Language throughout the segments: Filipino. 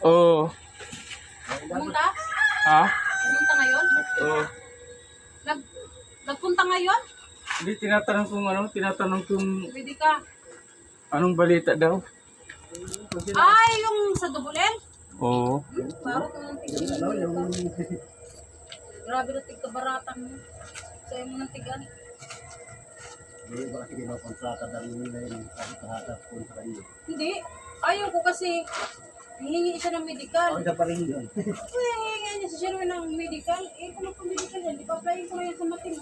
Oo. Pumunta? Ha? Pumunta ngayon? Oo. Nagpunta ngayon? Hindi, tinatanong kung Pwede ka. anong balita daw. Ay, yung sa Dubulel? Oo. Parang ng tigil. Grabe na tigkabaratan mo. Sa'yo mo ng tigan. Hindi ba kasi kinakontrata daw nila yung kahit-kahata po sa kanya. Hindi. Ayaw ko kasi hihingi siya ng medical. Ako pa rin yun. Hihingi niya si Sherwin ng medical. Eh, kung magpa-medical yan, di pa apply ko na yan sa mating.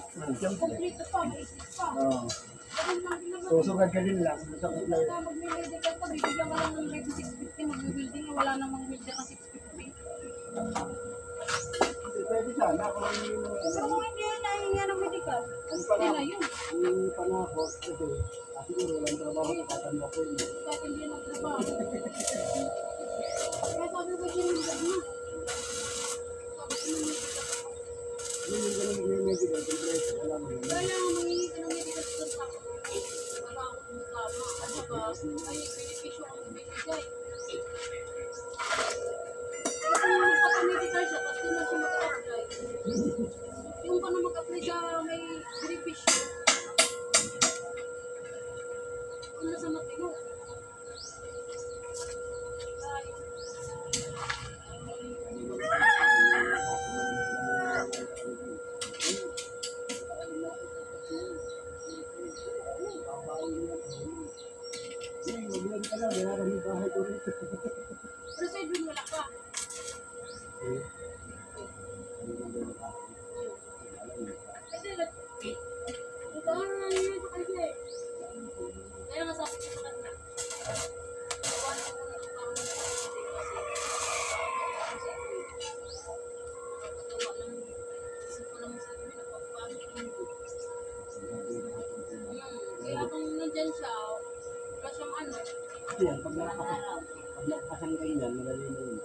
Kompleto pa, maisip pa. Oo. Ganun lang din naman. Susugad ka din lang. Sa Kung kulay. ka mag-medical pa, bibigyan ka lang ng rate 650, mag-building, wala namang media na 650. Pwede sana kung hindi mo. Pero kung hindi yan, nahinga ng medical, hindi na yun. Ang panahon, kasi siguro walang trabaho ko, tatanda ko yun. Kahit hindi na trabaho. Kaya sabi ko siya yung gag na. Yung ganun mag-medical, temperature, wala mo yun. Kaya lang, mangingi ka ng medical sa sako. Para ako tumutama. At saka, ay, beneficyo ang ibigay. Kung magpapamedical siya, tapos doon na siya mag-apply. Yung pa na mag-apply sa may beneficyo, kung nasa matino. Maglag ka na, meron yung bahay ko rin. Pero sa ibig wala ka. Kasi nagdaan na yun sa kanya eh. Kaya nga sabi ko sa kanya. Gawa na ko ng parang nagpagawa lang. Isip ko naman sa kanya nagpapagod ng buto. Kaya kung nandyan siya, wala siyang ano. Yan, pag nakapasang kayo yan, madali na yun.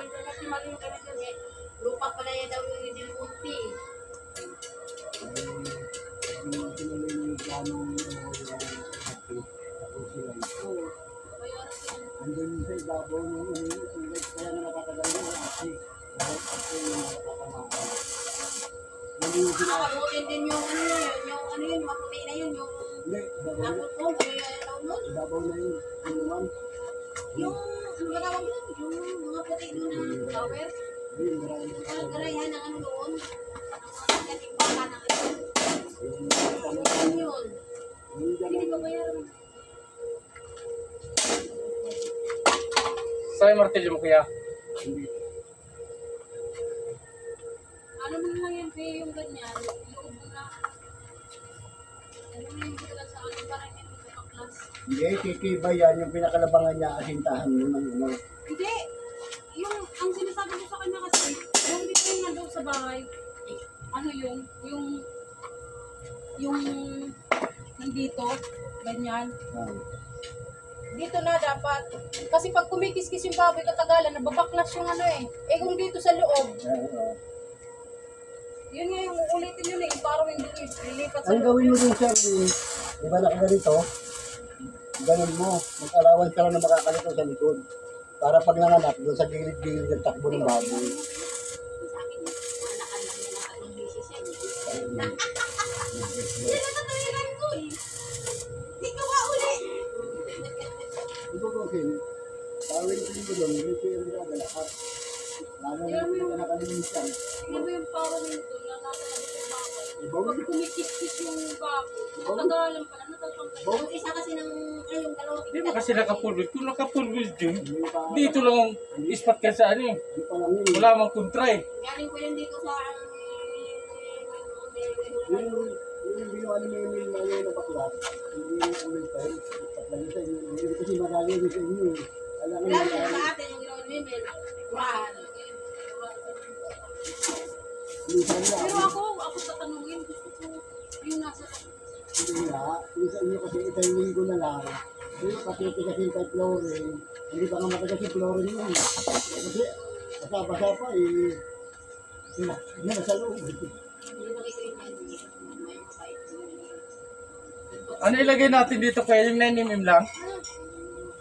Sige, lupa pala yan daw yung hindi kunti. Yung sinuloy yung planong tapos sila. Andun sa ibabaw ng kaya na nakatagal na kasi kahit ako yung nakatamaan. Hindi yung sila. Nakabutin din yung ano yun, yung maputi na yun, yung Hindi, naputol, ibabaw na yun. Yung naman. yung ano ba tawag yun? Yung mga puti doon na tower. Hindi, maraming Ang garayan ng ano doon. Ang mga katimbaka ng ito. yung Yun. hindi ba bayaran? Sa'yo martilyo mo kuya? hindi. Ano mo lang yan, Pe, yung ganyan, loob mo na. Ano mo yung sila sa ano, parang hindi mo sa class. Hindi, titiba yan. Yung pinakalabangan niya, asintahan mo ng ano. Hindi, yung, ang sinasabi ko sa kanya kasi, yung dito yung nandun sa bahay, ano yung nandito, ganyan. Dito na dapat. Kasi pag kumikis-kis yung baboy katagalan, nababaklas yung ano eh. Eh kung dito sa loob, yun nga yung ulitin yun eh. Parang hindi lilipat sa Ang loob. gawin mo din, sir, iba na ka ganito, ganun mo, mag-alawan ka lang na makakalito sa likod. Para pag nanganak, doon sa gilid-gilid ng takbo ng baboy. Sa akin, anakan lang yan ang ating bisis yan. Hindi na tatawiran ko eh. Hindi ka uli. Ito ko kasi, tawin ko mo doon, may share na lahat. Lalo na yung nakalimutan. Tingnan mo yung power nito na nasa labas yung baboy. Ibaw Pag kumikis-kis yung baboy, katagalan pala, natatanggal. Yung isa kasi ng, ay yung dalawa. Di ba kasi nakapulbid? Kung nakapulbid yun, dito lang ang ispat ka sa ano eh. Hindi pa lang yun. Wala mang kontra eh. Galing ko yun dito sa, Yung ginawa ni Emil na yun na baklas, hindi yung ulit pa yun. Patlang sa inyo. Hindi kasi marami yun sa inyo eh. Alam mo Lalo yung sa atin yung ginawa ni Mel. Kurahan. minsan na. Pero ako tatanungin, gusto ko yung nasa Hindi na. Yung sa inyo kasi itahingin ko na lang. Yung pakiti kasi kay Florin, hindi pa nga matagal si Florin yun. Kasi, basa-basa pa eh. Yun na, nasa loob. Hindi makikita yan. May mabait naman. Ano ilagay natin dito kaya yung 9mm lang?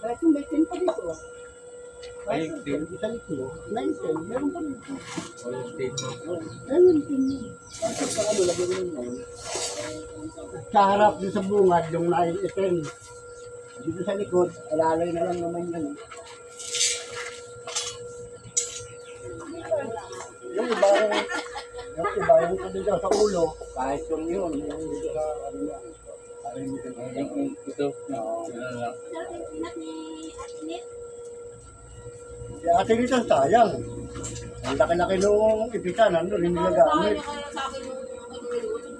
Kahit yung may 10 pa dito. Ay, Kahit yung 10, isa litro, 9, 10, meron pa dito. Dito. Ayun, yun. Kasi pa ano, lagyan mo yun. Sa harap din sa bungad, yung 9, 10. Dito sa likod, alalay na lang naman yan. Yung iba yung dito sa ulo, kahit yung yun, yung dito sa ano niya. Yung ito. Ano lang. Sarap yung pinat ni Ate Net. Si ate nito sayang. Ang laki-laki nung ipisa, nandun, hindi Bahay nagamit. niya kaya sa akin yung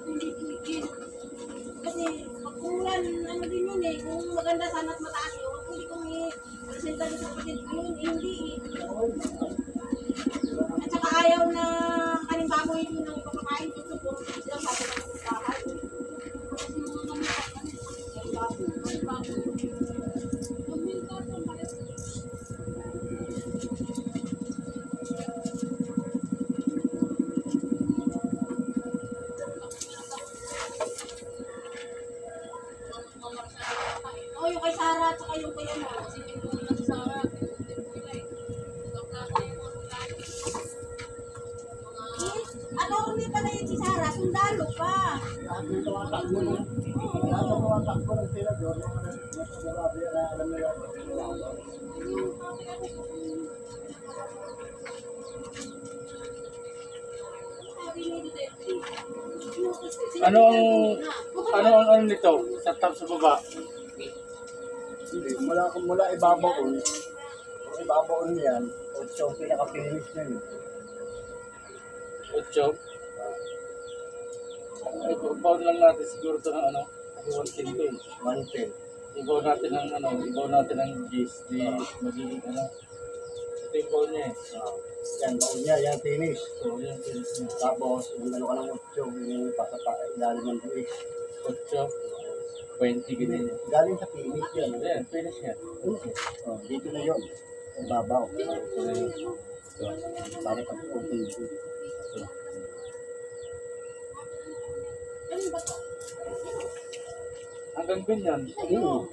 hindi tumigil. Kasi pag umulan, ano din yun eh. Kung maganda sana at mataas yun, kung hindi kong i-presenta doon sa kapatid ko yun, eh, hindi eh. At saka ayaw na kaning baboy yun ng ipapakain ko. So, puro silang papakain sa bahay. Kasi mga kami ang baboy. Ang baboy. Magminta sa bahay. Oh, yung kay Sarah at saka yung kay ano. Si Pinto na si Sarah. Attorney pala yun si Sarah. Sundalo pa. Lahat ng tumatakbo ng senador, yung nasa grabe, alam nila. Ano ang nito? Sa top sa baba? Hindi, mula ibabaon. Ibabaon yan, 8 yung pinaka-finish na yun. 8. Ay, ibaw lang natin siguro ito ng ano? 110 to eh. 110. Ibaw natin ng ano? Ibaw natin ng gis. Di magiging ano? Ito yung baon niya eh. Yan, baon niya, yan finish. So, yan finish niya. Tapos, yung ano ka ng 8, yung pasa pa, ilalim ng buwis. 8. 20 ganyan. Galing sa finish yan. Ayan, finish niya. Oh, dito na yun. Ibabaw. Ito na yun. So, Para pag-open dito. Ano ba to? hanggang ganyan. Hmm.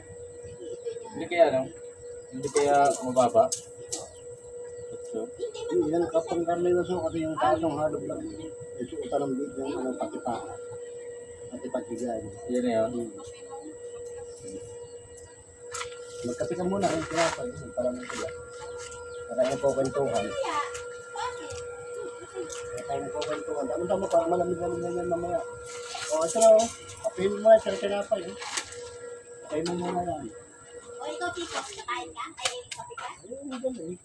Hindi kaya ano? Hindi kaya mababa. So, Yan, kapag karniwaso kasi yung tatong halog lang. Yung suotan ng bid yung ano, patipa. Patipagigay. yan na yun. Magkape ka muna, yung pinapay. Para mo sila. Kaya yung kukwentuhan. Kaya yung kukwentuhan. Tama-tama para malamig-lamig na yan mamaya. O, ito na o. Kapein mo na, sir, pinapay. Kapein mo muna yan. O ikaw, Tito, kakain ka? Ay, kape ka? Ayun, ganun eh.